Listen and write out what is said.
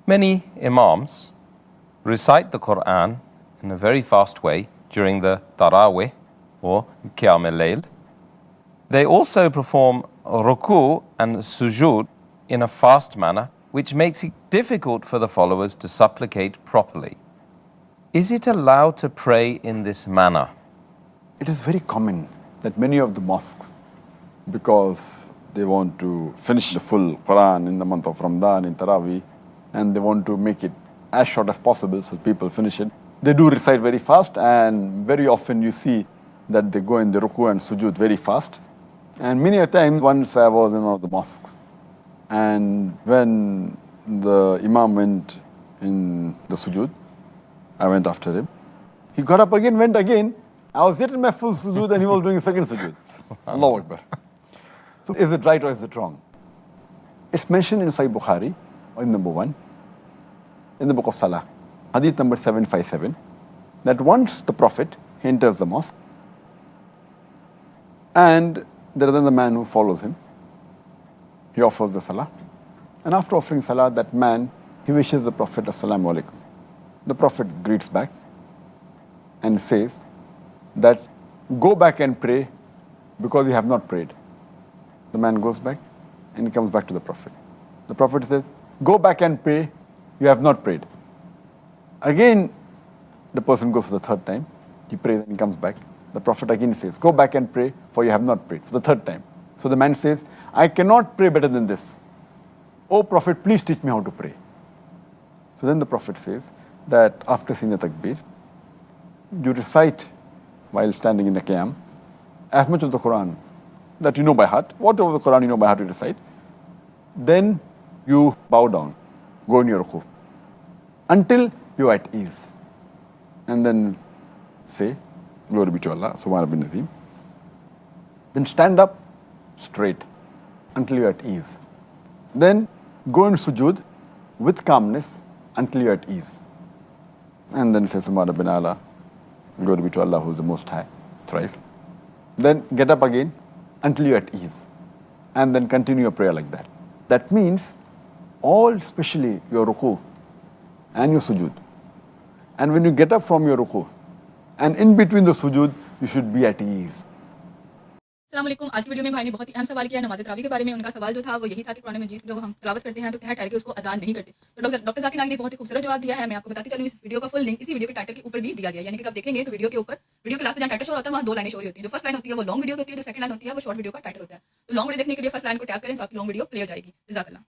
Many imams recite the Qur'an in a very fast way during the Taraweeh or Qiyam al-Layl. They also perform ruku and sujood in a fast manner, which makes it difficult for the followers to supplicate properly. Is it allowed to pray in this manner? It is very common that many of the mosques, because they want to finish the full Quran in the month of Ramadan, in Taraweeh, and they want to make it as short as possible so people finish it, they do recite very fast, and very often you see that they go in the ruku and sujood very fast. And many a time, once I was in one of the mosques, and when the imam went in the sujood, I went after him. He got up again, went again. I was yet in my full sujood and he was doing a second sujood. Allahu Akbar. So is it right or is it wrong? It's mentioned in Sahih Bukhari, in number 1, in the book of Salah, hadith number 757, that once the Prophet enters the mosque, and there is another man who follows him. He offers the salah. And after offering salah, that man, he wishes the Prophet, Assalamu alaikum. The Prophet greets back and says that, go back and pray because you have not prayed. The man goes back and he comes back to the Prophet. The Prophet says, go back and pray, you have not prayed. Again, the person goes for the third time. He prays and he comes back. The Prophet again says, go back and pray, for you have not prayed, for the third time. So the man says, I cannot pray better than this. Oh Prophet, please teach me how to pray. So then the Prophet says that after saying the takbir, you recite while standing in the qiyam as much of the Quran that you know by heart, whatever the Quran you know by heart you recite. Then you bow down, go in your ruku, until you are at ease. And then say, Glory be to Allah, Subhanahu bin Nazim. Then stand up straight until you are at ease. Then go in sujood with calmness until you are at ease. And then say Subhanahu bin Allah, Glory be to Allah who is the Most High, thrice. Then get up again until you are at ease. And then continue your prayer like that. That means all, especially your ruku and your sujood. And when you get up from your ruku, and in between the sujood, you should be at ease. अस्सलामुअलैकुम। आज की video में भाई ने बहुत ही अहम सवाल किया है नमाज तरावी के बारे में। उनका सवाल जो था वो यही था कि कुरान मजीद जब हम तिलावत करते हैं तो क्या ठहर के उसको अदा नहीं करते। तो डॉक्टर जाकिर नाइक ने बहुत ही खूबसूरत जवाब दिया है। मैं आपको बताती चलूं, इस वीडियो का फुल लिंक इसी वीडियो के टाइटल के ऊपर भी दिया गया है। यानी कि आप देखेंगे तो वीडियो के ऊपर, वीडियो के लास्ट में जहाँ टाइटल शो होता है वहाँ 2 लाइनें शो होती हैं। जो फर्स्ट लाइन होती है वो लॉन्ग वीडियो होती है, जो सेकंड लाइन होती है वो शॉर्ट वीडियो का टाइटल होता है। तो लॉन्ग वीडियो देखने के लिए फर्स्ट लाइन को टैप करें तो आपकी लॉन्ग वीडियो प्ले हो जाएगी। जज़ाकल्लाह।